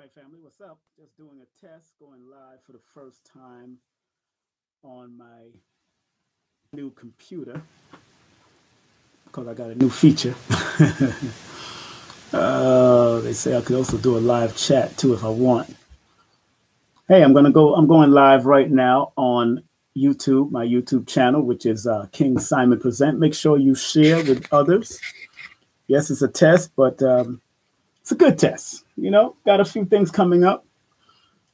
right, family, what's up? Just doing a test, going live for the first time on my new computer because I got a new feature. They say I could also do a live chat too if I want. Hey, I'm going live right now on YouTube, my YouTube channel, which is King Simon Present. Make sure you share with others. Yes, it's a test, but it's a good test. You know, got a few things coming up.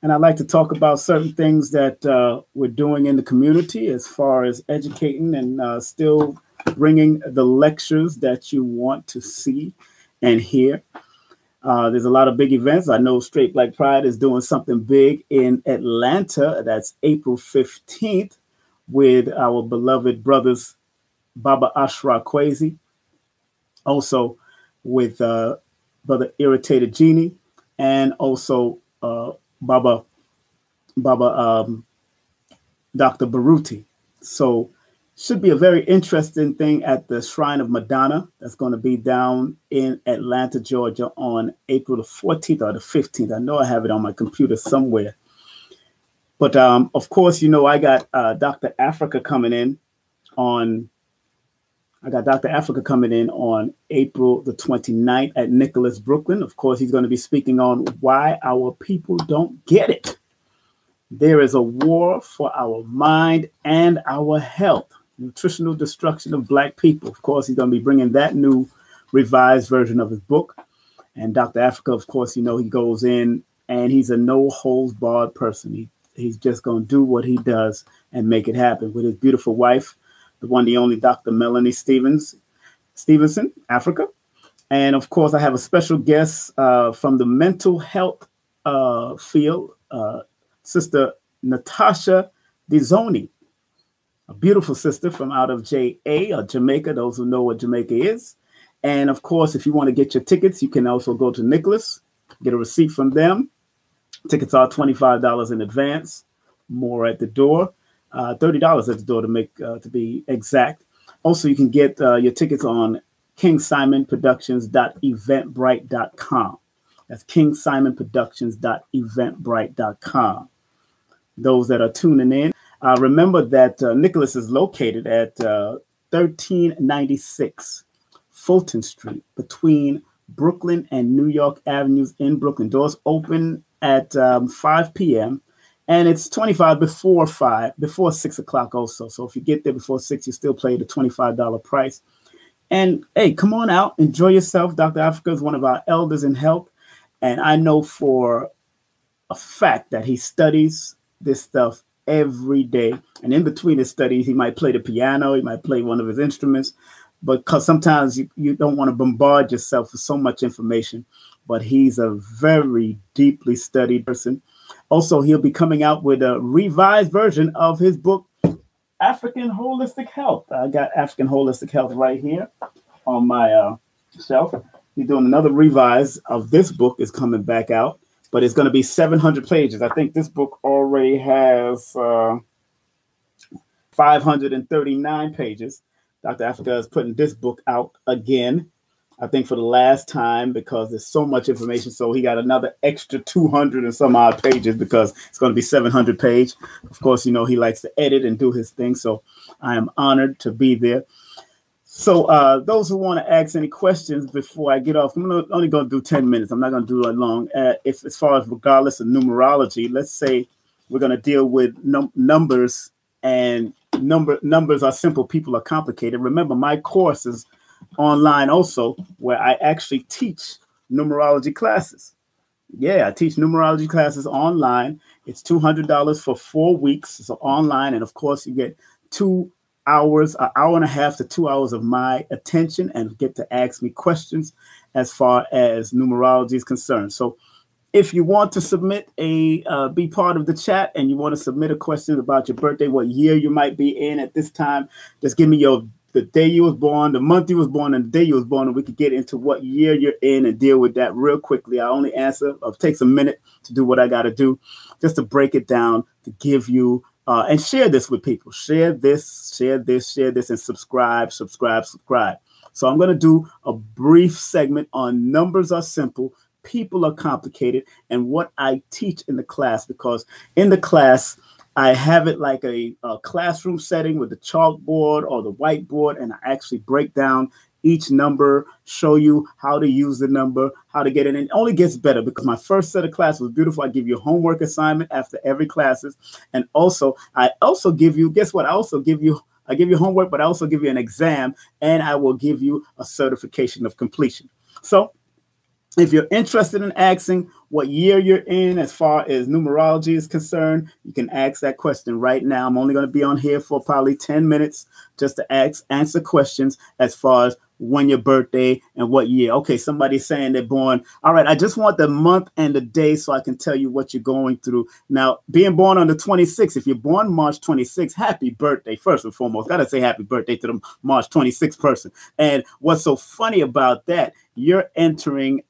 And I'd like to talk about certain things that we're doing in the community as far as educating and still bringing the lectures that you want to see and hear. There's a lot of big events. I know Straight Black Pride is doing something big in Atlanta. That's April 15th with our beloved brothers, Baba Ashra Kwesi. Also with Brother Irritated Genie and also Baba Dr. Baruti. So should be a very interesting thing at the Shrine of Madonna. That's going to be down in Atlanta, Georgia on April the 14th or the 15th. I know I have it on my computer somewhere. But of course, you know, I got Dr. Africa coming in on April the 29th at Nicholas, Brooklyn. Of course, he's going to be speaking on why our people don't get it. There is a war for our mind and our health. Nutritional destruction of Black people. Of course, he's going to be bringing that new revised version of his book. And Dr. Africa, of course, you know, he goes in and he's a no holds barred person. He's just going to do what he does and make it happen with his beautiful wife, the one, the only Dr. Melanie Stevenson, Africa. And of course, I have a special guest from the mental health field, Sister Natasha Dizoni, a beautiful sister from out of JA or Jamaica, those who know what Jamaica is. And of course, if you want to get your tickets, you can also go to Nicholas, get a receipt from them. Tickets are $25 in advance, more at the door. $30 at the door to be exact. Also, you can get your tickets on KingSimonProductions.eventbrite.com. That's KingSimonProductions.eventbrite.com. Those that are tuning in, remember that Nicholas is located at 1396 Fulton Street between Brooklyn and New York Avenues in Brooklyn. Doors open at 5 p.m. And it's 25 before 6 o'clock also. So if you get there before 6, you still pay the $25 price. And hey, come on out, enjoy yourself. Dr. Africa is one of our elders in health. And I know for a fact that he studies this stuff every day. And in between his studies, he might play the piano, he might play one of his instruments. But because sometimes you don't want to bombard yourself with so much information. But he's a very deeply studied person. Also, he'll be coming out with a revised version of his book, African Holistic Health. I got African Holistic Health right here on my shelf. He's doing another revise of this book is coming back out, but it's going to be 700 pages. I think this book already has 539 pages. Dr. Africa is putting this book out again, I think for the last time, because there's so much information. So he got another extra 200 and some odd pages because it's going to be 700 page. Of course, you know, he likes to edit and do his thing. So I am honored to be there. So those who want to ask any questions before I get off, I'm only going to do 10 minutes. I'm not going to do it long. If as far as regardless of numerology, let's say we're going to deal with numbers, and numbers are simple. People are complicated. Remember, my course is online also, where I actually teach numerology classes. Yeah, I teach numerology classes online. It's $200 for 4 weeks. So online. And of course, you get 2 hours, an hour and a half to 2 hours of my attention and get to ask me questions as far as numerology is concerned. So if you want to submit be part of the chat and you want to submit a question about your birthday, what year you might be in at this time, just give me the day you was born, the month you was born, and the day you was born, and we could get into what year you're in and deal with that real quickly. I only answer, it takes a minute to do what I got to do, just to break it down, to give you, and share this with people. Share this, and subscribe. So I'm going to do a brief segment on numbers are simple. people are complicated, and what I teach in the class, because in the class, I have it like a classroom setting with the chalkboard or the whiteboard, and I actually break down each number, show you how to use the number, how to get it. And it only gets better because my first set of class was beautiful. I give you a homework assignment after every classes. And also, I also give you, guess what? I give you homework, but I also give you an exam, and I will give you a certification of completion. So if you're interested in asking what year you're in as far as numerology is concerned, you can ask that question right now. I'm only going to be on here for probably 10 minutes just to answer questions as far as when your birthday and what year. Okay, somebody's saying they're born. All right, I just want the month and the day so I can tell you what you're going through. Now, being born on the 26th, if you're born March 26th, happy birthday, first and foremost. Got to say happy birthday to the March 26th person. And what's so funny about that, you're entering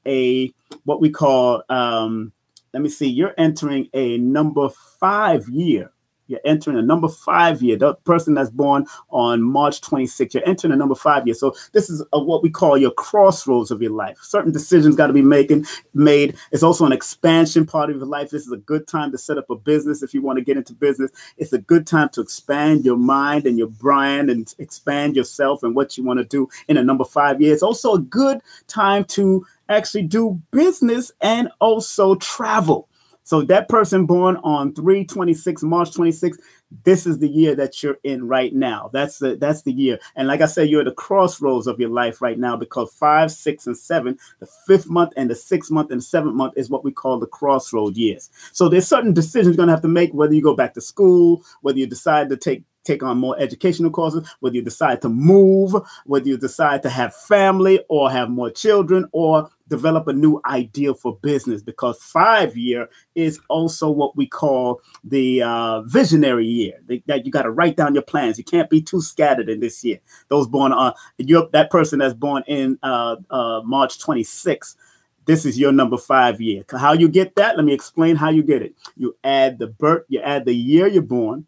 what we call, you're entering a number 5 year. You're entering a number 5 year. The person that's born on March 26th, you're entering a number 5 year. So this is what we call your crossroads of your life. Certain decisions got to be made. It's also an expansion part of your life. This is a good time to set up a business. If you want to get into business, it's a good time to expand your mind and your brand and expand yourself and what you want to do in a number 5 year. It's also a good time to actually do business and also travel. So that person born on March 26, this is the year that you're in right now. That's the year. And like I said, you're at the crossroads of your life right now, because 5, 6, and 7, the 5th month and the 6th month and the 7th month is what we call the crossroad years. So there's certain decisions you're going to have to make, whether you go back to school, whether you decide to take on more educational courses, whether you decide to move, whether you decide to have family or have more children, or develop a new ideal for business, because 5 year is also what we call the visionary year. That you got to write down your plans. You can't be too scattered in this year. Those born on that person that's born in March 26th, this is your number 5 year. How you get that? Let me explain how you get it. You add the year you're born.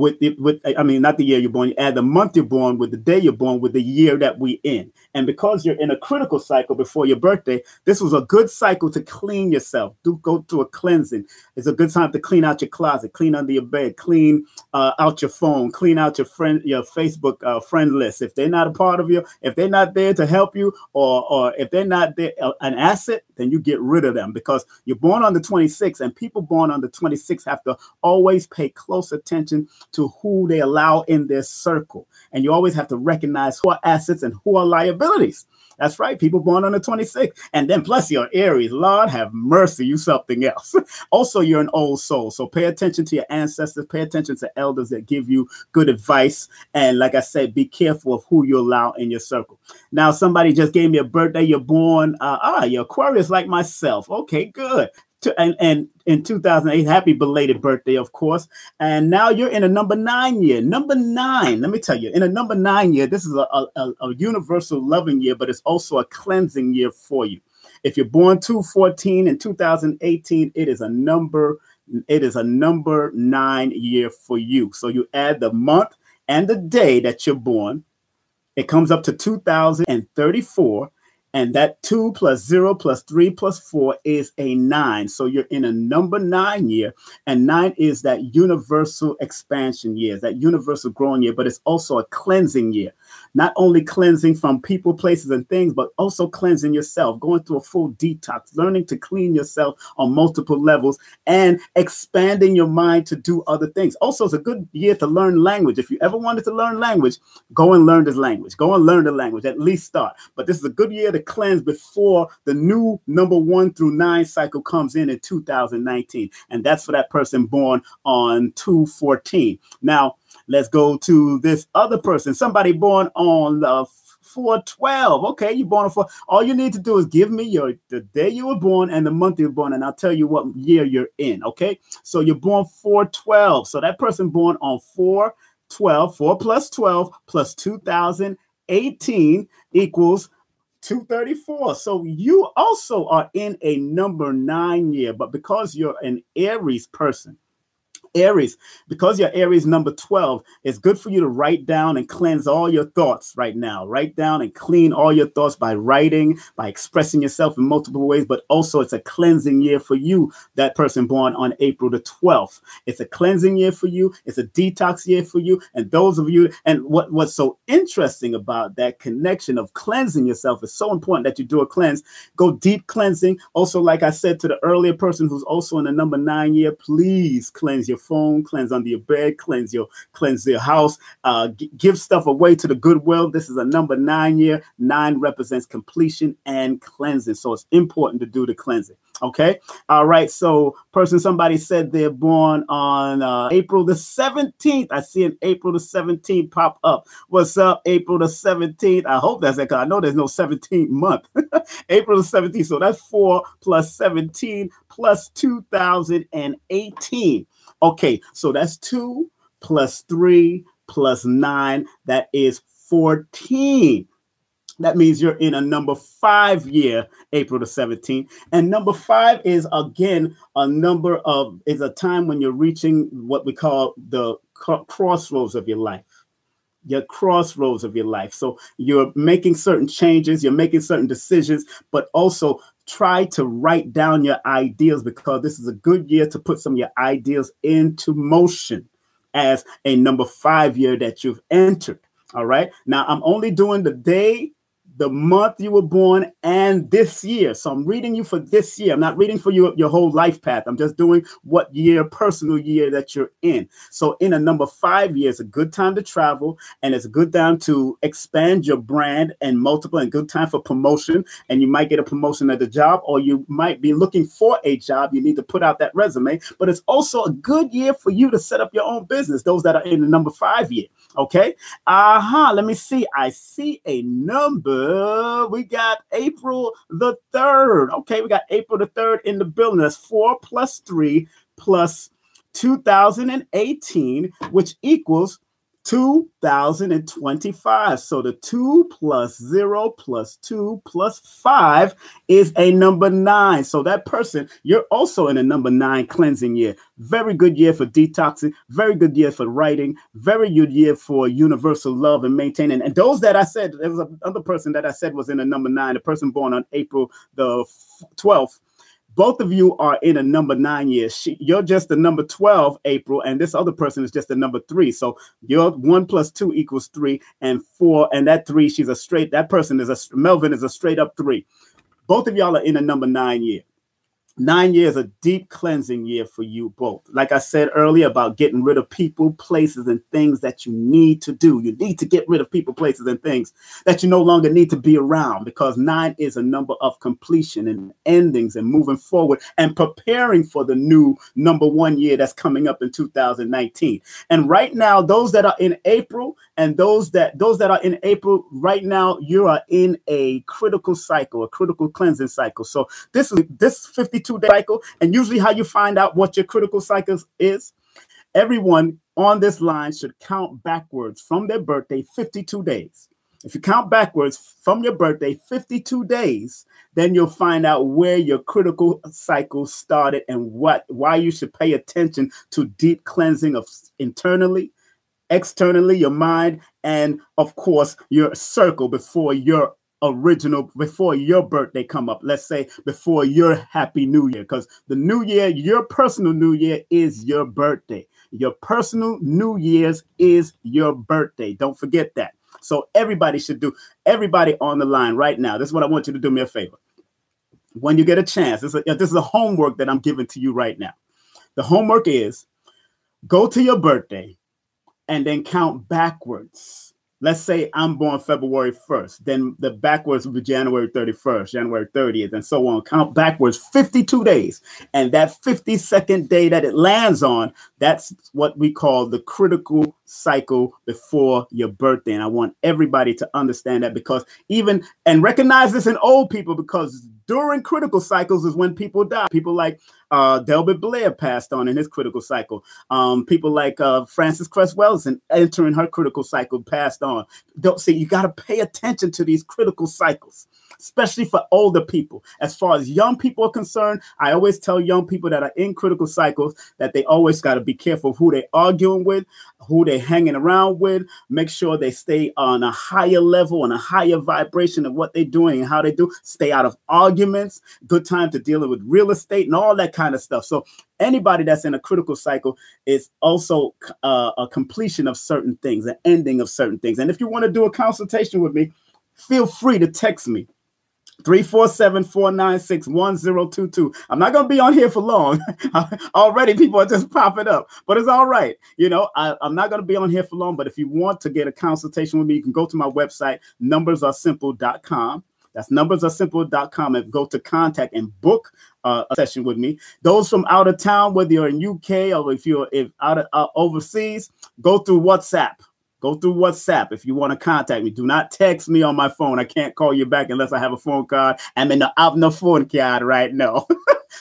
Not the year you're born, you add the month you're born with the day you're born with the year that we in. And because you're in a critical cycle before your birthday, this was a good cycle to clean yourself. Go through a cleansing. It's a good time to clean out your closet, clean under your bed, clean out your phone, clean out your Facebook friend list. If they're not a part of you, if they're not there to help you, or if they're not there, an asset, then you get rid of them, because you're born on the 26th, and people born on the 26th have to always pay close attention to who they allow in their circle. And you always have to recognize who are assets and who are liabilities. That's right. People born on the 26th. And then plus you're Aries. Lord have mercy, you something else. Also, you're an old soul. So pay attention to your ancestors. Pay attention to elders that give you good advice. And like I said, be careful of who you allow in your circle. Now, somebody just gave me a birthday. You're born, you're Aquarius like myself. Okay, good. And in 2008, happy belated birthday, of course. And now you're in a number 9 year. Number 9, let me tell you, in a number 9 year, this is a universal loving year, but it's also a cleansing year for you. If you're born 2/14 in 2018, it is a number 9 year for you. So you add the month and the day that you're born, it comes up to 2034. And that 2 plus 0 plus 3 plus 4 is a 9. So you're in a number 9 year. And 9 is that universal expansion year, that universal growing year, but it's also a cleansing year. Not only cleansing from people, places, and things, but also cleansing yourself, going through a full detox, learning to clean yourself on multiple levels, and expanding your mind to do other things. Also, it's a good year to learn language. If you ever wanted to learn language, go and learn this language. Go and learn the language, at least start. But this is a good year to cleanse before the new number 1 through 9 cycle comes in 2019. And that's for that person born on 2/14. Now, let's go to this other person. Somebody born on 4/12. Okay, you're born on 4. All you need to do is give me the day you were born and the month you were born, and I'll tell you what year you're in. Okay, so you're born 4/12. So that person born on 4/12, 4 plus 12 plus 2018 equals 234. So you also are in a number 9 year, but because you're an Aries person, Aries, because you're Aries number 12, it's good for you to write down and cleanse all your thoughts right now. Write down and clean all your thoughts by writing, by expressing yourself in multiple ways, but also it's a cleansing year for you, that person born on April the 12th. It's a cleansing year for you. It's a detox year for you. And those of you, and what's so interesting about that connection of cleansing yourself is so important that you do a cleanse. Go deep cleansing. Also, like I said to the earlier person who's also in the number 9 year, please cleanse your phone, cleanse under your bed, cleanse your house, give stuff away to the Goodwill. This is a number 9 year. 9 represents completion and cleansing. So it's important to do the cleansing. Okay. All right. So somebody said they're born on April the 17th. I see an April the 17th pop up. What's up, April the 17th? I hope that's it, because I know there's no 17th month. April the 17th. So that's 4 plus 17 plus 2018. Okay, so that's 2 plus 3 plus 9. That is 14. That means you're in a number 5 year, April the 17th. And number 5 is, again, is a time when you're reaching what we call the crossroads of your life. Your crossroads of your life. So you're making certain changes, you're making certain decisions, but also try to write down your ideas, because this is a good year to put some of your ideas into motion as a number 5 year that you've entered. All right. Now I'm only doing the day, the month you were born, and this year. So I'm reading you for this year. I'm not reading for you your whole life path. I'm just doing what year, personal year that you're in. So in a number 5 year, it's a good time to travel, and it's a good time to expand your brand and multiple, and good time for promotion. And you might get a promotion at the job, or you might be looking for a job. You need to put out that resume, but it's also a good year for you to set up your own business. Those that are in the number 5 year. Okay. Let me see. I see a number. We got April the 3rd. Okay, we got April the 3rd in the building. That's 4 plus 3 plus 2018, which equals 2025. So the 2 plus 0 plus 2 plus 5 is a number 9. So that person, you're also in a number 9 cleansing year. Very good year for detoxing. Very good year for writing. Very good year for universal love and maintaining. And those that I said, there was another person that I said was in a number 9, a person born on April the 12th. Both of you are in a number 9 year. You're just the number 12, April, and this other person is just the number 3. So you're 1 plus 2 equals 3, and 4, and that 3, Melvin is a straight up 3. Both of y'all are in a number 9 year. 9 years, a deep cleansing year for you both. Like I said earlier about getting rid of people, places, and things that you need to do. You need to get rid of people, places, and things that you no longer need to be around, because 9 is a number of completion and endings and moving forward and preparing for the new number 1 year that's coming up in 2019. And right now, those that are in April and those that are in April right now, you are in a critical cycle, a critical cleansing cycle. So this 52 cycle, and usually how you find out what your critical cycle is, everyone on this line should count backwards from their birthday 52 days. If you count backwards from your birthday 52 days, then you'll find out where your critical cycle started and why you should pay attention to deep cleansing of internally, externally, your mind, and of course your circle before your birthday come up. Let's say before your happy new year, because the new year, your personal new year, is your birthday. Your personal new year's is your birthday. Don't forget that. So everybody on the line right now, this is what I want you to do me a favor. When you get a chance, this is a homework that I'm giving to you right now. The homework is go to your birthday and then count backwards. Let's say I'm born February 1st, then the backwards will be January 31st, January 30th, and so on. Count backwards 52 days. And that 52nd day that it lands on, that's what we call the critical cycle before your birthday. And I want everybody to understand that, because and recognize this in old people, because During critical cycles is when people die. People like Delbert Blair passed on in his critical cycle. People like Frances Cress Welsing entering her critical cycle passed on. Don't see, you got to pay attention to these critical cycles, especially for older people. As far as young people are concerned, I always tell young people that are in critical cycles that they always got to be careful of who they're arguing with, who they're hanging around with. Make sure they stay on a higher level, on a higher vibration of what they're doing and how they do. Stay out of arguments. Good time to deal with real estate and all that kind of stuff. So anybody that's in a critical cycle is also a completion of certain things, an ending of certain things. And if you want to do a consultation with me, feel free to text me. 347-496-1022. I'm not going to be on here for long. Already people are just popping up, but it's all right. You know, I'm not going to be on here for long, but if you want to get a consultation with me, you can go to my website, numbersaresimple.com. That's numbersaresimple.com, and go to contact and book a session with me. Those from out of town, whether you're in UK or if you're out of overseas, go through WhatsApp. Go through WhatsApp if you want to contact me. Do not text me on my phone. I can't call you back unless I have a phone card. I'm in the phone card right now.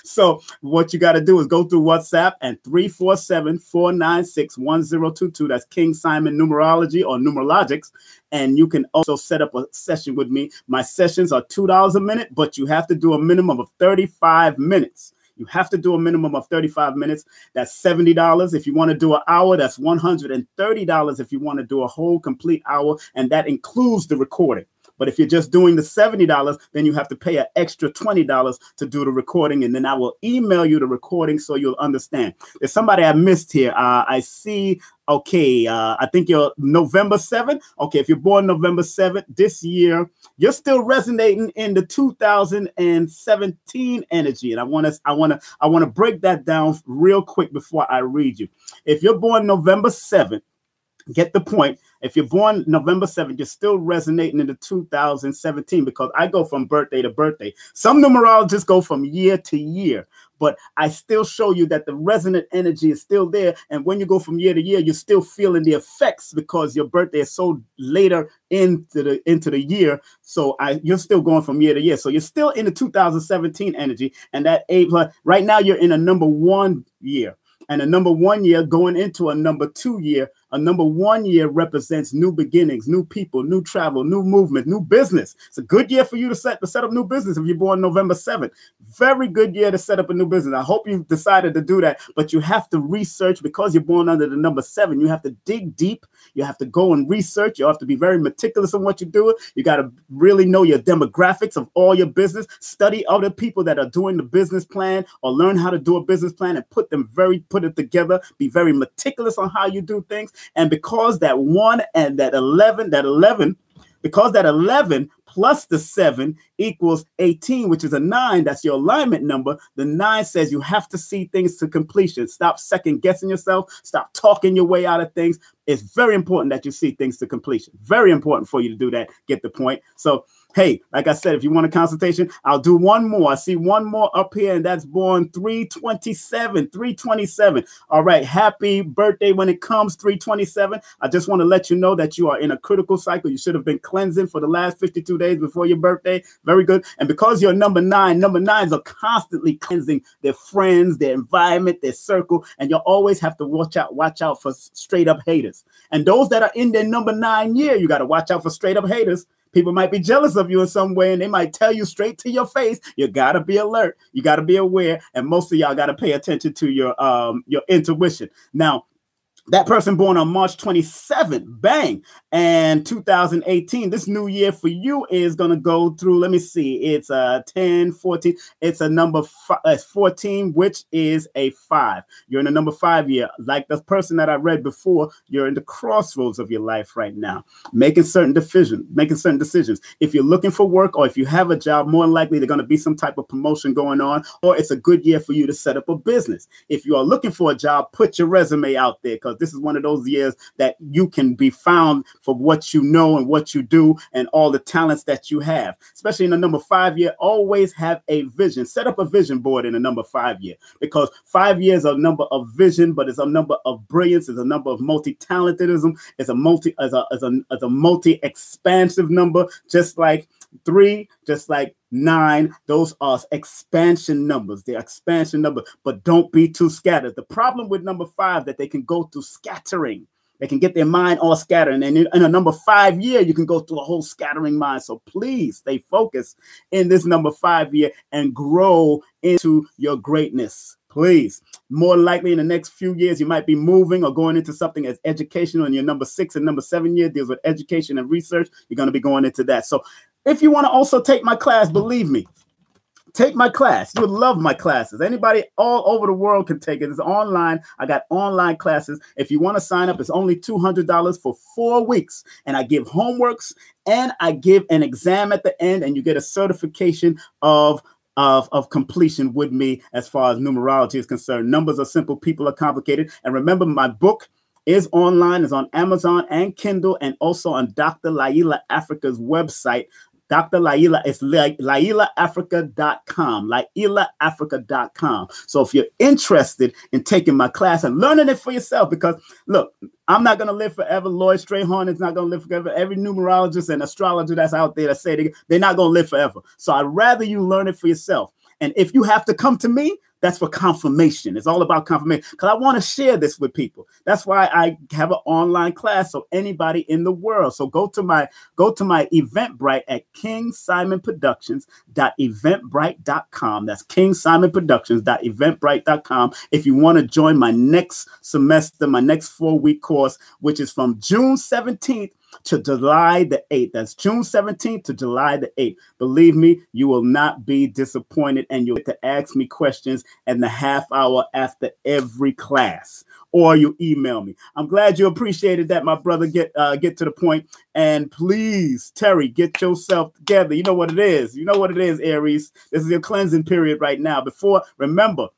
So what you got to do is go through WhatsApp and 347-496-1022. That's King Simon Numerology or Numerologics. And you can also set up a session with me. My sessions are $2 a minute, but you have to do a minimum of 35 minutes. You have to do a minimum of 35 minutes. That's $70. If you want to do an hour, that's $130 if you want to do a whole complete hour. And that includes the recording. But if you're just doing the $70, then you have to pay an extra $20 to do the recording. And then I will email you the recording so you'll understand. There's somebody I missed here. I see. Okay, I think you're November 7th. Okay, if you're born November 7th this year, you're still resonating in the 2017 energy. And I want to break that down real quick before I read you. If you're born November 7th, get the point. If you're born November 7th, you're still resonating in the 2017 because I go from birthday to birthday. Some numerologists go from year to year, but I still show you that the resonant energy is still there. And when you go from year to year, you're still feeling the effects because your birthday is so later into the year. So you're still going from year to year. So you're still in the 2017 energy. And that right now you're in a number 1 year. And a number 1 year going into a number 2 year. A number 1 year represents new beginnings, new people, new travel, new movement, new business. It's a good year for you to set up new business if you're born November 7th. Very good year to set up a new business. I hope you've decided to do that, but you have to research because you're born under the number 7. You have to dig deep. You have to go and research. You have to be very meticulous in what you do. You got to really know your demographics of all your business. Study other people that are doing the business plan or learn how to do a business plan and put it together. Be very meticulous on how you do things. And because that 1 and that 11, because that 11 plus the 7 equals 18, which is a 9, that's your alignment number. The 9 says you have to see things to completion. Stop second guessing yourself. Stop talking your way out of things. It's very important that you see things to completion. Very important for you to do that. Get the point. So, hey, like I said, if you want a consultation, I'll do one more. I see one more up here, and that's born 327. All right. Happy birthday when it comes, 327. I just want to let you know that you are in a critical cycle. You should have been cleansing for the last 52 days before your birthday. Very good. And because you're number 9, number 9s are constantly cleansing their friends, their environment, their circle. And you'll always have to watch out for straight up haters. And those that are in their number 9 year, you got to watch out for straight up haters. People might be jealous of you in some way, and they might tell you straight to your face. You got to be alert. You got to be aware. And most of y'all got to pay attention to your intuition. Now, that person born on March 27th, bang, and 2018, this new year for you is going to go through, let me see, it's 10, 14, it's a number 14, which is a 5. You're in a number 5 year. Like the person that I read before, you're in the crossroads of your life right now, making certain decisions. If you're looking for work or if you have a job, more than likely there's going to be some type of promotion going on, or it's a good year for you to set up a business. If you are looking for a job, put your resume out there, because this is one of those years that you can be found for what you know and what you do and all the talents that you have. Especially in the number 5 year, always have a vision. Set up a vision board in the number 5 year, because 5 years are a number of vision, but it's a number of brilliance, it's a number of multi-talentedism, it's a multi-expansive number, just like 3, just like 9, those are expansion numbers. They're expansion numbers, but don't be too scattered. The problem with number 5 that they can go through scattering. They can get their mind all scattered. And in a number 5 year, you can go through a whole scattering mind. So please stay focused in this number 5 year and grow into your greatness. Please. More likely in the next few years, you might be moving or going into something as educational. And your number 6 and number 7 year deals with education and research. You're going to be going into that. So if you want to also take my class, believe me, take my class. You would love my classes. Anybody all over the world can take it. It's online. I got online classes. If you want to sign up, it's only $200 for 4 weeks. And I give homeworks and I give an exam at the end, and you get a certification of completion with me as far as numerology is concerned. Numbers are simple. People are complicated. And remember, my book is online. It's on Amazon and Kindle, and also on Dr. Laila Africa's website. Dr. Laila is LailaAfrica.com, LailaAfrica.com. So if you're interested in taking my class and learning it for yourself, because look, I'm not going to live forever. Lloyd Strayhorn is not going to live forever. Every numerologist and astrologer that's out there that say they're not going to live forever. So I'd rather you learn it for yourself. And if you have to come to me, that's for confirmation. It's all about confirmation, because I want to share this with people. That's why I have an online class, so anybody in the world. So go to my Eventbrite at KingSimonProductions.eventbrite.com. That's KingSimonProductions.eventbrite.com. If you want to join my next semester, my next 4-week course, which is from June 17th to July the 8th. That's June 17th to July the 8th. Believe me, you will not be disappointed, and you'll get to ask me questions in the half hour after every class, or you email me. I'm glad you appreciated that, my brother. Get to the point. And please, Terry, get yourself together. You know what it is. You know what it is, Aries. This is your cleansing period right now. Remember,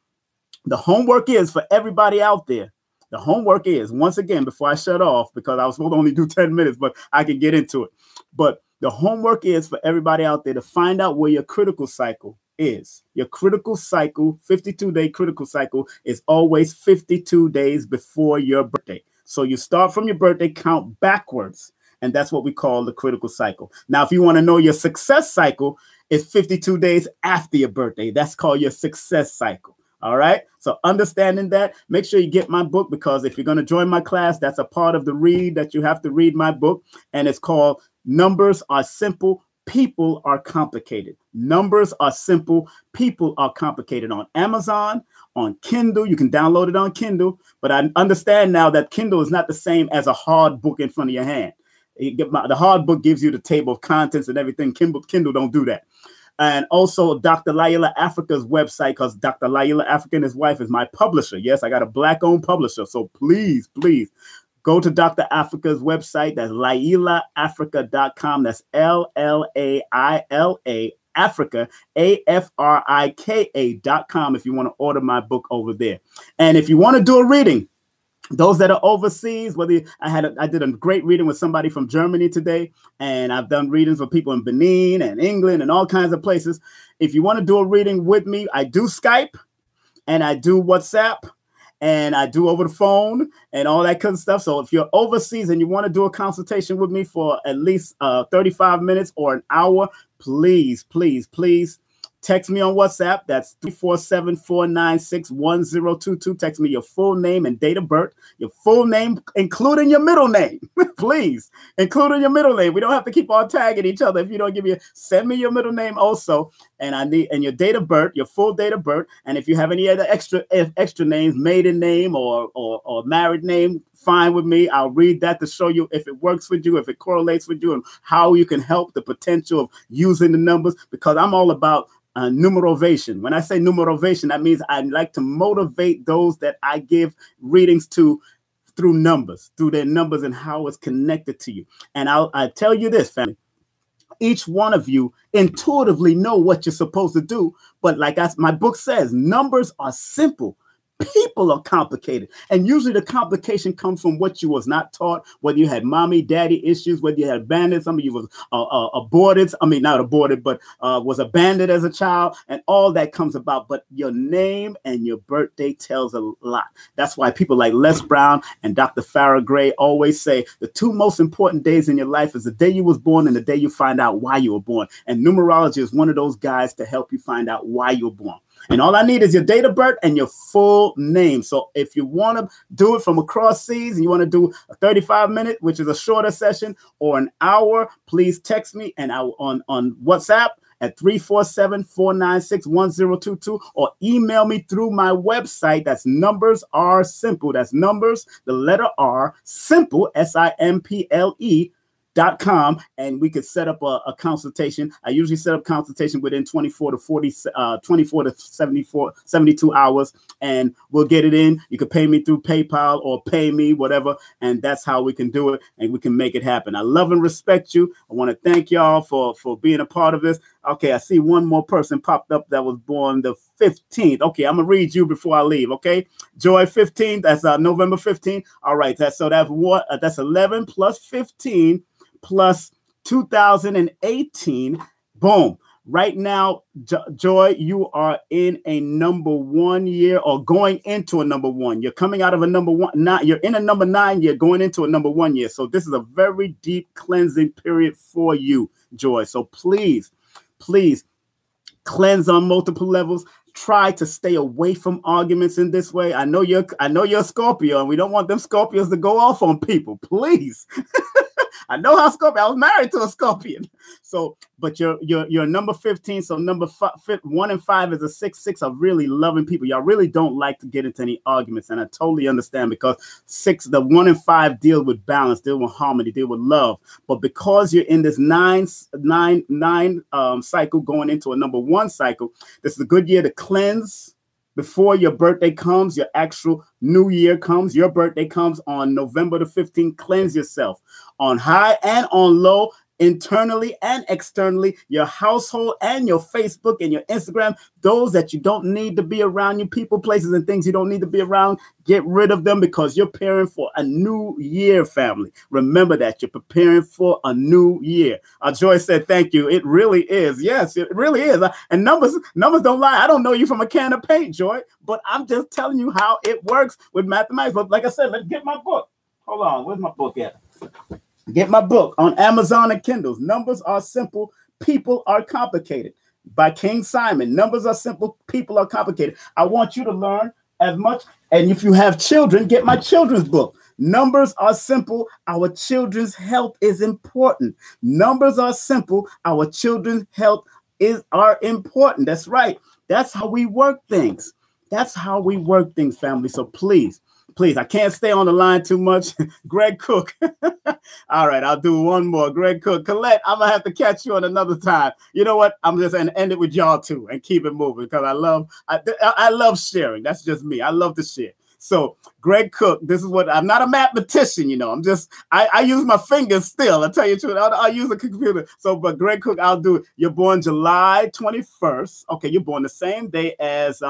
the homework is for everybody out there. The homework is, once again, before I shut off, because I was supposed to only do 10 minutes, but I can get into it. But the homework is for everybody out there to find out where your critical cycle is. Your critical cycle, 52-day critical cycle, is always 52 days before your birthday. So you start from your birthday, count backwards, and that's what we call the critical cycle. Now, if you want to know your success cycle, it's 52 days after your birthday. That's called your success cycle. All right. So understanding that, make sure you get my book, because if you're going to join my class, that's a part of the read that you have to read my book. And it's called Numbers Are Simple, People Are Complicated. Numbers are simple. People are complicated. On Amazon, on Kindle. You can download it on Kindle. But I understand now that Kindle is not the same as a hard book in front of your hand. The hard book gives you the table of contents and everything. Kindle don't do that. And also Dr. Laila Africa's website, because Dr. Laila Africa and his wife is my publisher. Yes, I got a Black-owned publisher. So please, please go to Dr. Africa's website. That's LailaAfrica.com. That's LLAILA Africa, AFRIKA.com if you want to order my book over there. And if you want to do a reading, those that are overseas, I did a great reading with somebody from Germany today, and I've done readings with people in Benin and England and all kinds of places. If you want to do a reading with me, I do Skype and I do WhatsApp and I do over the phone and all that kind of stuff. So if you're overseas and you want to do a consultation with me for at least 35 minutes or an hour, please, please, please text me on WhatsApp. That's 347-496-1022. Text me your full name and date of birth, your full name, including your middle name. Please, including your middle name. We don't have to keep on tagging each other. If you don't send me your middle name also. And your date of birth, your full date of birth. And if you have any other extra names, maiden name or married name, fine with me. I'll read that to show you if it works with you, if it correlates with you, and how you can help the potential of using the numbers, because I'm all about numerovation. When I say numerovation, that means I like to motivate those that I give readings to through their numbers and how it's connected to you. And I tell you this, family, each one of you intuitively know what you're supposed to do. But like my book says, numbers are simple. People are complicated. And usually the complication comes from what you was not taught, whether you had mommy, daddy issues, whether you had abandoned, some of you was aborted. I mean, not aborted, but was abandoned as a child, and all that comes about. But your name and your birthday tells a lot. That's why people like Les Brown and Dr. Farrah Gray always say the two most important days in your life is the day you was born and the day you find out why you were born. And numerology is one of those guys to help you find out why you were born. And all I need is your date of birth and your full name. So if you want to do it from across seas and you want to do a 35-minute, which is a shorter session, or an hour, please text me and on WhatsApp at 347-496-1022, or email me through my website. That's Numbers Are Simple. That's numbers, the letter R, simple, SIMPLE.com, and we could set up a consultation. I usually set up consultation within 24 to 72 hours, and we'll get it in. You can pay me through PayPal or pay me, whatever, and that's how we can do it, and we can make it happen. I love and respect you. I want to thank y'all for being a part of this. Okay, I see one more person popped up that was born the 15th. Okay, I'm gonna read you before I leave. Okay, Joy 15th. That's November 15th. All right, that's what that's 11 plus 15 plus 2018. Boom. Right now, Joy, you are in a number 1 year, or going into a number 1. You're coming out of a number 1. You're in a number 9 year, going into a number 1 year. So this is a very deep cleansing period for you, Joy. So please cleanse on multiple levels. Try to stay away from arguments in this way. I know you're a Scorpio, and we don't want them Scorpios to go off on people. Please. I know how Scorpio. I was married to a Scorpion. So, but you're number 15. So number 1 and 5 is a 6. 6 are really loving people. Y'all really don't like to get into any arguments, and I totally understand, because the 1 and 5 deal with balance, deal with harmony, deal with love. But because you're in this nine cycle, going into a number 1 cycle, this is a good year to cleanse. Before your birthday comes, your actual new year comes, your birthday comes on November the 15th. Cleanse yourself on high and on low, internally and externally, your household and your Facebook and your Instagram, those that you don't need to be around, you people, places, and things you don't need to be around, get rid of them, because you're preparing for a new year, family. Remember that you're preparing for a new year. Joy said, thank you. It really is. Yes, it really is. And numbers don't lie. I don't know you from a can of paint, Joy, but I'm just telling you how it works with mathematics. But like I said, let's get my book. Hold on. Where's my book at? Get my book on Amazon and Kindles. Numbers Are Simple, People Are Complicated, by King Simon. Numbers are simple, people are complicated. I want you to learn as much. And if you have children, get my children's book. Numbers are simple. Our children's health is important. Numbers are simple. Our children's health are important. That's right. That's how we work things. That's how we work things, family. So please, I can't stay on the line too much. Greg Cook. All right, I'll do one more. Greg Cook. Colette, I'm going to have to catch you on another time. You know what? I'm just going to end it with y'all too and keep it moving, because I love sharing. That's just me. I love to share. So Greg Cook, this is what, I'm not a mathematician, you know, I use my fingers still. I tell you the truth, I'll use a computer. So, but Greg Cook, I'll do it. You're born July 21st. Okay, you're born the same day as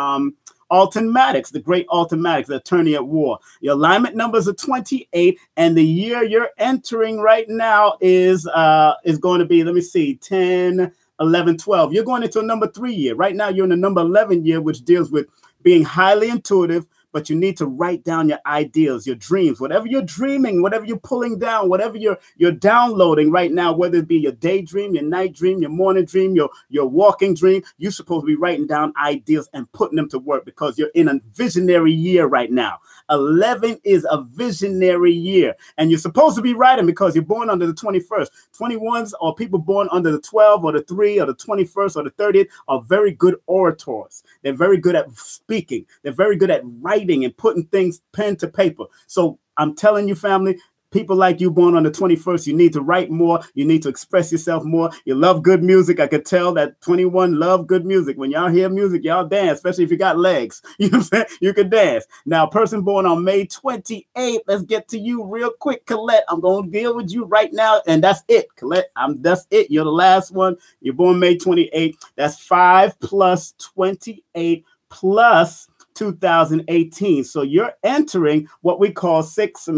Alton Maddox, the great Alton Maddox, the attorney at war. Your alignment numbers are 28, and the year you're entering right now is going to be, let me see, 10, 11, 12. You're going into a number 3 year. Right now, you're in a number 11 year, which deals with being highly intuitive, but you need to write down your ideals, your dreams, whatever you're dreaming, whatever you're pulling down, whatever you're downloading right now, whether it be your daydream, your night dream, your morning dream, your walking dream, you're supposed to be writing down ideas and putting them to work, because you're in a visionary year right now. 11 is a visionary year, and you're supposed to be writing because you're born under the 21st. 21s, or people born under the 12 or the 3 or the 21st or the 30th, are very good orators. They're very good at speaking. They're very good at writing and putting things pen to paper. So I'm telling you, family, people like you born on the 21st, you need to write more. You need to express yourself more. You love good music. I could tell that 21 love good music. When y'all hear music, y'all dance, especially if you got legs. You know what I'm saying? You can dance. Now, a person born on May 28th, let's get to you real quick, Colette. I'm going to deal with you right now, and that's it, Colette. That's it. You're the last one. You're born May 28th. That's 5 plus 28 plus 2018. So you're entering what we call 6,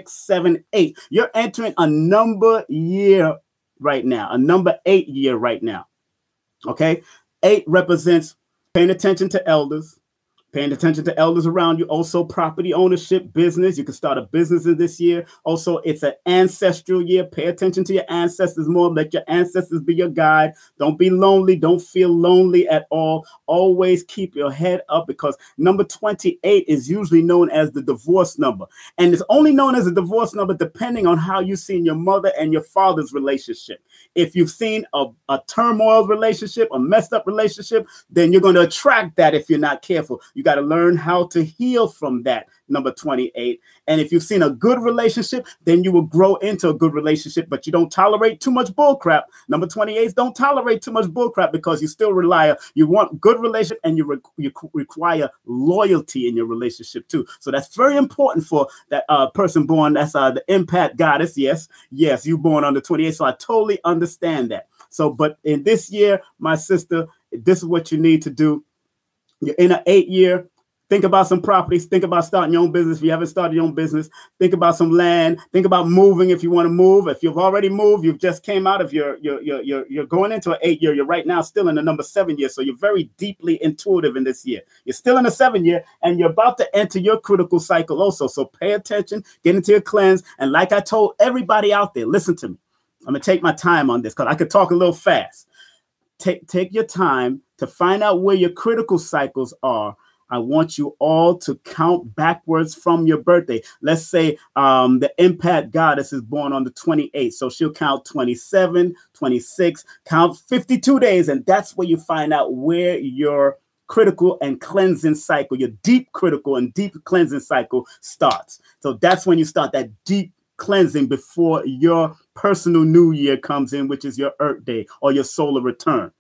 7, 8. You're entering a number year right now, a number 8 year right now. Okay. 8 represents paying attention to elders, paying attention to elders around you. Also, property ownership, business. You can start a business in this year. Also, it's an ancestral year. Pay attention to your ancestors more. Let your ancestors be your guide. Don't be lonely. Don't feel lonely at all. Always keep your head up, because number 28 is usually known as the divorce number. And it's only known as a divorce number depending on how you've seen your mother and your father's relationship. If you've seen a turmoil relationship, a messed up relationship, then you're going to attract that if you're not careful. You got to learn how to heal from that, number 28. And if you've seen a good relationship, then you will grow into a good relationship, but you don't tolerate too much bullcrap. Number 28s don't tolerate too much bullcrap, because you still you want good relationship, and you require loyalty in your relationship too. So that's very important for that person born, that's the empath goddess. Yes, you born under 28. So I totally understand that. So, but in this year, my sister, this is what you need to do. You're in an 8 year. Think about some properties. Think about starting your own business. If you haven't started your own business, think about some land. Think about moving if you want to move. If you've already moved, you've just came out of you're going into an 8 year. You're right now still in the number 7 year. So you're very deeply intuitive in this year. You're still in the 7 year, and you're about to enter your critical cycle also. So pay attention, get into your cleanse. And like I told everybody out there, listen to me. I'm going to take my time on this because I could talk a little fast. Take your time to find out where your critical cycles are. I want you all to count backwards from your birthday. Let's say the empath goddess is born on the 28th. So she'll count 27, 26, count 52 days. And that's where you find out where your critical and cleansing cycle, your deep critical and deep cleansing cycle starts. So that's when you start that deep cleansing before your personal new year comes in, which is your Earth Day or your solar return.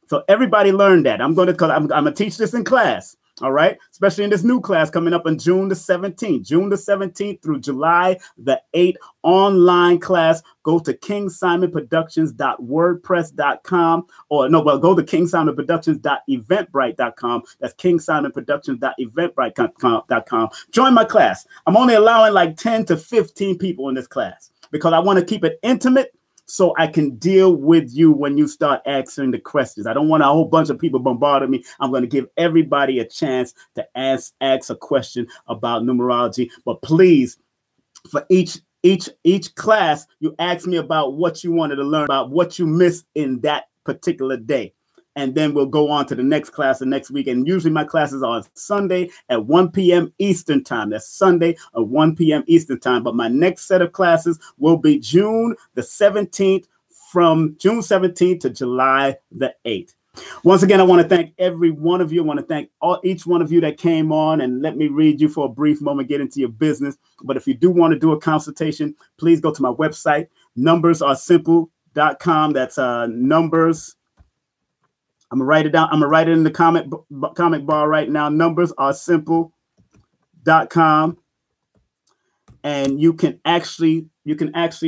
So everybody learn that. I'm going to teach this in class. All right. Especially in this new class coming up on June the 17th, through July the 8th, online class. Go to KingSimonProductions.wordpress.com go to KingSimonProductions.eventbrite.com. That's KingSimonProductions.eventbrite.com. Join my class. I'm only allowing like 10 to 15 people in this class because I want to keep it intimate, so I can deal with you when you start answering the questions. I don't want a whole bunch of people bombarding me. I'm going to give everybody a chance to ask a question about numerology. But please, for each class, you ask me about what you wanted to learn, about what you missed in that particular day. And then we'll go on to the next class the next week. And usually my classes are on Sunday at 1 p.m. Eastern time. That's Sunday at 1 p.m. Eastern time. But my next set of classes will be June the 17th, from June 17th to July the 8th. Once again, I want to thank every one of you. I want to thank each one of you that came on, and let me read you for a brief moment, get into your business. But if you do want to do a consultation, please go to my website, numbersaresimple.com. That's numbers. I'm going to write it down. I'm going to write it in the comment bar right now. Numbersaresimple.com. And you can actually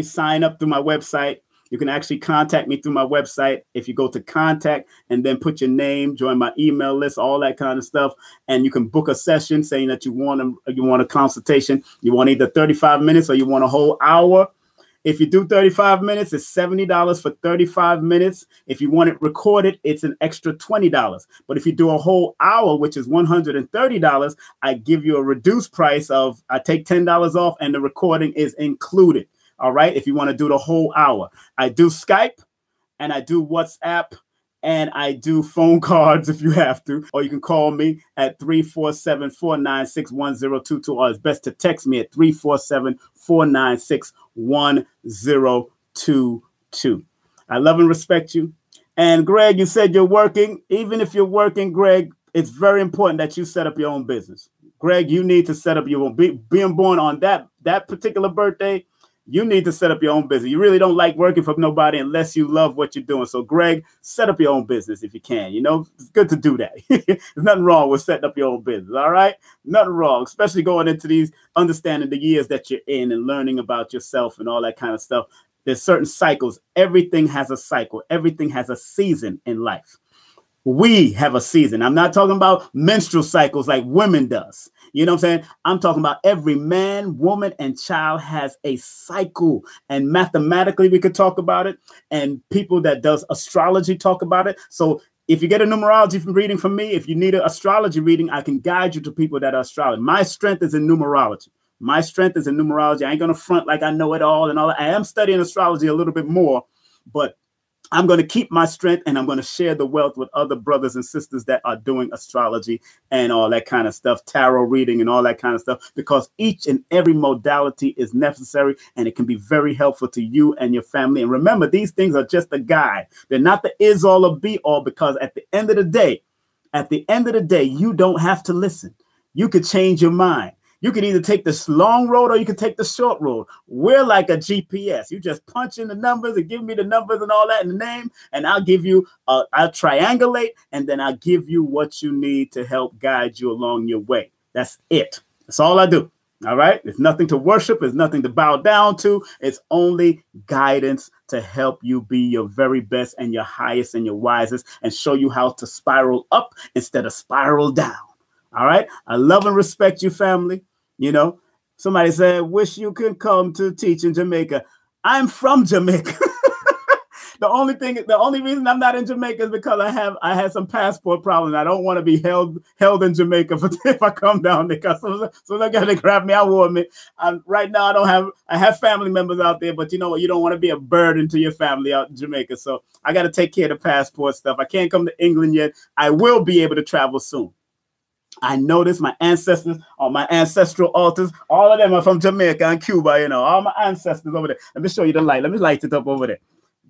sign up through my website. You can actually contact me through my website. If you go to contact and then put your name, join my email list, all that kind of stuff. And you can book a session saying that you want a consultation. You want either 35 minutes or you want a whole hour. If you do 35 minutes, it's $70 for 35 minutes. If you want it recorded, it's an extra $20. But if you do a whole hour, which is $130, I give you a reduced price of, I take $10 off and the recording is included. All right. If you want to do the whole hour, I do Skype and I do WhatsApp and I do phone cards if you have to, or you can call me at 347-496-1022, or it's best to text me at 347-496-1022. I love and respect you. And Greg, you said you're working. Even if you're working, Greg, it's very important that you set up your own business. Greg, you need to set up your own, being born on that particular birthday. You need to set up your own business. You really don't like working for nobody unless you love what you're doing. So, Greg, set up your own business if you can. You know, it's good to do that. There's nothing wrong with setting up your own business. All right. Nothing wrong, especially going into these, understanding the years that you're in and learning about yourself and all that kind of stuff. There's certain cycles. Everything has a cycle. Everything has a season in life. We have a season. I'm not talking about menstrual cycles like women does. You know what I'm saying? I'm talking about every man, woman, and child has a cycle. And mathematically, we could talk about it. And people that does astrology talk about it. So if you get a numerology reading from me, if you need an astrology reading, I can guide you to people that are astrology. My strength is in numerology. My strength is in numerology. I ain't going to front like I know it all and all that. I am studying astrology a little bit more, but I'm going to keep my strength and I'm going to share the wealth with other brothers and sisters that are doing astrology and all that kind of stuff, tarot reading and all that kind of stuff, because each and every modality is necessary and it can be very helpful to you and your family. And remember, these things are just a guide. They're not the is all or be all, because at the end of the day, you don't have to listen. You could change your mind. You can either take this long road or you can take the short road. We're like a GPS. You just punch in the numbers and give me the numbers and all that in the name, and I'll give you, I'll triangulate, and then I'll give you what you need to help guide you along your way. That's it. That's all I do. All right. It's nothing to worship. It's nothing to bow down to. It's only guidance to help you be your very best and your highest and your wisest, and show you how to spiral up instead of spiral down. All right. I love and respect you, family. You know, somebody said, wish you could come to teach in Jamaica. I'm from Jamaica. The only reason I'm not in Jamaica is because I had some passport problems. I don't want to be held in Jamaica if I come down there, because so they're gonna grab me. I want me. Right now I have family members out there, but you know what? You don't want to be a burden to your family out in Jamaica. So I got to take care of the passport stuff. I can't come to England yet. I will be able to travel soon. I noticed my ancestors on my ancestral altars, all of them are from Jamaica and Cuba, you know, all my ancestors over there. Let me show you the light. Let me light it up over there.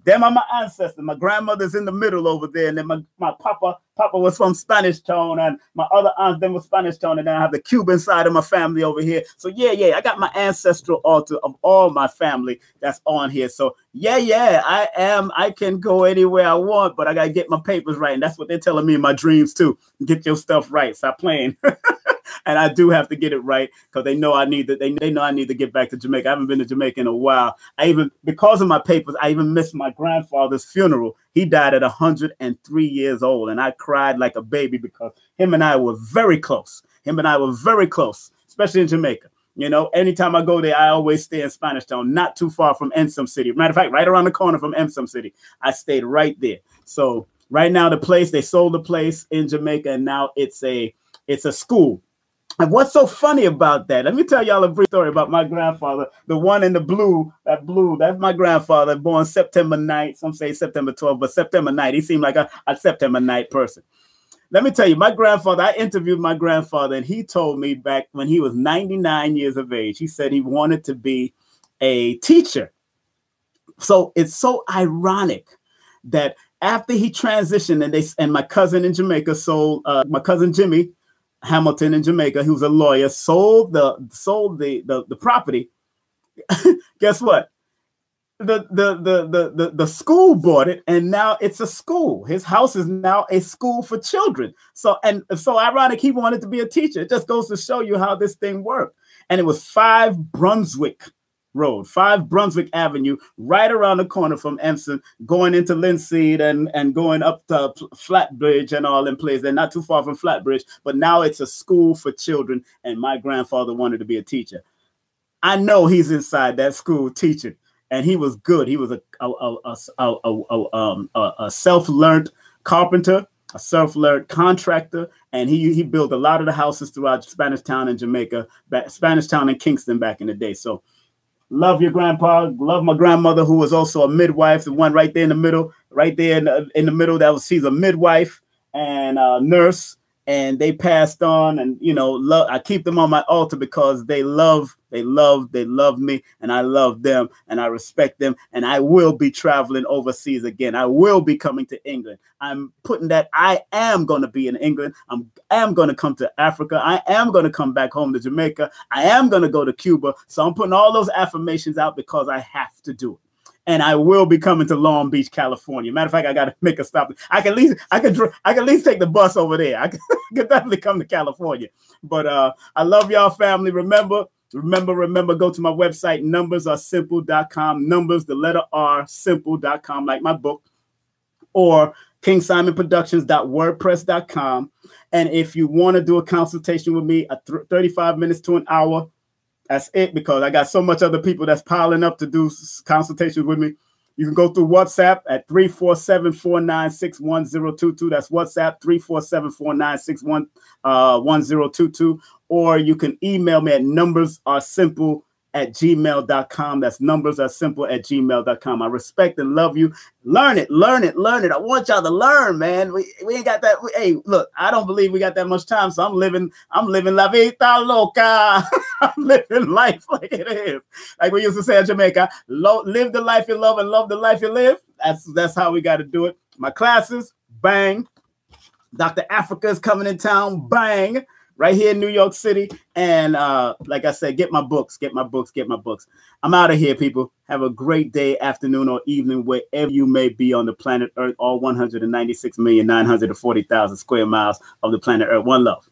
Them are my ancestors. My grandmother's in the middle over there. And then my papa was from Spanish Town, and my other aunt then was Spanish Town. And then I have the Cuban side of my family over here. So yeah, I got my ancestral altar of all my family that's on here. So yeah, I can go anywhere I want, but I got to get my papers right. And that's what they're telling me in my dreams too. Get your stuff right. Stop playing. And I do have to get it right, because they know I need to. They know I need to get back to Jamaica. I haven't been to Jamaica in a while. Because of my papers, I even missed my grandfather's funeral. He died at 103 years old, and I cried like a baby because him and I were very close. Especially in Jamaica. You know, anytime I go there, I always stay in Spanish Town, not too far from Ensum City. Matter of fact, right around the corner from Ensum City. I stayed right there. So right now, they sold the place in Jamaica, and now it's a school. And what's so funny about that? Let me tell y'all a brief story about my grandfather. The one in the blue, that's my grandfather, born September 9th. Some say September 12th, but September 9th. He seemed like a September 9th person. Let me tell you, my grandfather, I interviewed my grandfather, and he told me back when he was 99 years of age, he said he wanted to be a teacher. So it's so ironic that after he transitioned, and my cousin in Jamaica sold, my cousin Jimmy Hamilton in Jamaica, who's a lawyer, sold the property. Guess what? The school bought it, and now it's a school. His house is now a school for children. So ironic, he wanted to be a teacher. It just goes to show you how this thing worked. And it was 5 Brunswick Avenue, right around the corner from Empson, going into Linseed and going up to Flatbridge and all in place. They're not too far from Flatbridge, but now it's a school for children. And my grandfather wanted to be a teacher. I know he's inside that school teaching, and he was good. He was a self-learned carpenter, a self-learned contractor, and he built a lot of the houses throughout Spanish Town and Jamaica, Spanish Town and Kingston back in the day. So love your grandpa. Love my grandmother, who was also a midwife. The one right there in the middle, she's a midwife and a nurse, and they passed on. And you know, I keep them on my altar because they love me, and I love them, and I respect them. And I will be traveling overseas again. I will be coming to England. I'm putting that I am going to be in England. I am going to come to Africa. I am going to come back home to Jamaica. I am going to go to Cuba. So I'm putting all those affirmations out because I have to do it. And I will be coming to Long Beach, California. Matter of fact, I got to make a stop. I can at least take the bus over there. I could definitely come to California. But I love y'all, family. Remember, go to my website, numbersAreSimple.com. Numbers, the letter R, simple.com, like my book. Or KingSimonProductions.wordpress.com. And if you want to do a consultation with me, 35 minutes to an hour, that's it, because I got so much other people that's piling up to do consultations with me. You can go through WhatsApp at 347-496-1022. That's WhatsApp, 347-496-1022. Or you can email me at numbersaresimple@gmail.com. That's numbersaresimple@gmail.com. I respect and love you. Learn it, learn it, learn it. I want y'all to learn, man. We ain't got that. Hey, look, I don't believe we got that much time, so I'm living la vida loca. I'm living life like it is. Like we used to say in Jamaica, live the life you love and love the life you live. That's how we got to do it. My classes, bang. Dr. Africa is coming in town, bang. Right here in New York City. And like I said, get my books, get my books, get my books. I'm out of here, people. Have a great day, afternoon, or evening, wherever you may be on the planet Earth, all 196,940,000 square miles of the planet Earth. One love.